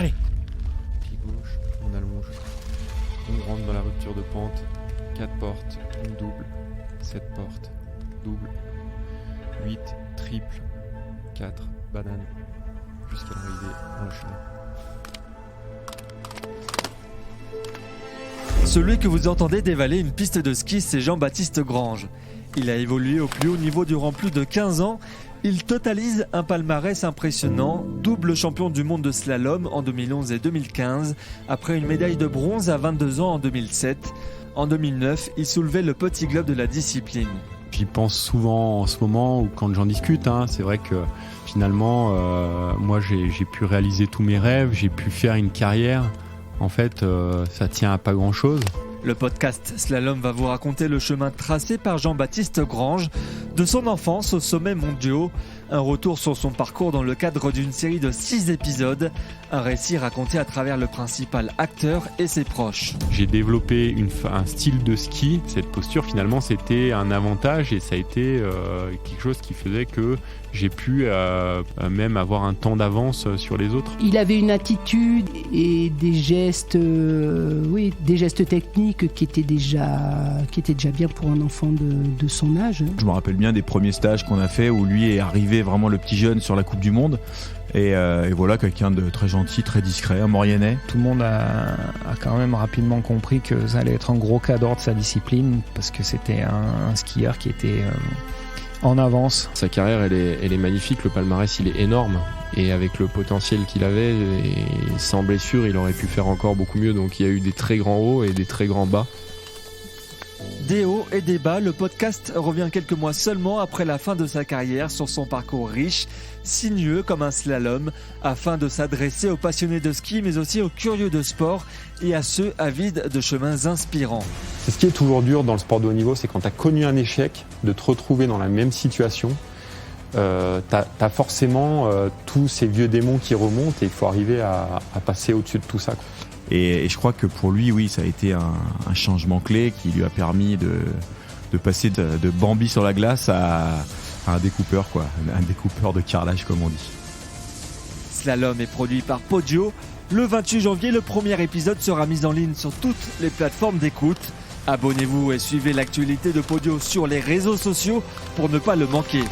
Allez. Pied gauche, on allonge. On rentre dans la rupture de pente. 4 portes, une double. 7 portes, double. 8, triple. 4, banane. Jusqu'à l'arrivée dans le chemin. Celui que vous entendez dévaler une piste de ski, c'est Jean-Baptiste Grange. Il a évolué au plus haut niveau durant plus de 15 ans. Il totalise un palmarès impressionnant, double champion du monde de slalom en 2011 et 2015, après une médaille de bronze à 22 ans en 2007. En 2009, il soulevait le petit globe de la discipline. J'y pense souvent en ce moment ou quand j'en discute. C'est vrai que finalement, moi j'ai pu réaliser tous mes rêves, j'ai pu faire une carrière. En fait, ça tient à pas grand-chose. Le podcast Slalom va vous raconter le chemin tracé par Jean-Baptiste Grange, de son enfance aux sommets mondiaux, un retour sur son parcours dans le cadre d'une série de 6 épisodes, un récit raconté à travers le principal acteur et ses proches. J'ai développé un style de ski. Cette posture, finalement, c'était un avantage et ça a été quelque chose qui faisait que j'ai pu même avoir un temps d'avance sur les autres. Il avait une attitude et des gestes, des gestes techniques qui étaient déjà bien pour un enfant de son âge. Je me rappelle bien des premiers stages qu'on a fait où lui est arrivé vraiment le petit jeune sur la Coupe du Monde. Et voilà, quelqu'un de très gentil, très discret, un Mauriennais. Tout le monde a quand même rapidement compris que ça allait être un gros cadre de sa discipline parce que c'était un skieur qui était en avance. Sa carrière, elle est magnifique, le palmarès, il est énorme. Et avec le potentiel qu'il avait, et sans blessure, il aurait pu faire encore beaucoup mieux. Donc il y a eu des très grands hauts et des très grands bas. Des hauts et des bas, le podcast revient quelques mois seulement après la fin de sa carrière sur son parcours riche, sinueux comme un slalom, afin de s'adresser aux passionnés de ski mais aussi aux curieux de sport et à ceux avides de chemins inspirants. C'est ce qui est toujours dur dans le sport de haut niveau, c'est quand tu as connu un échec, de te retrouver dans la même situation. T'as forcément tous ces vieux démons qui remontent et il faut arriver à passer au-dessus de tout ça. Et je crois que pour lui, oui, ça a été un changement clé qui lui a permis de passer de Bambi sur la glace à un découpeur, quoi. Un découpeur de carrelage, comme on dit. Slalom est produit par Podio. Le 28 janvier, le premier épisode sera mis en ligne sur toutes les plateformes d'écoute. Abonnez-vous et suivez l'actualité de Podio sur les réseaux sociaux pour ne pas le manquer.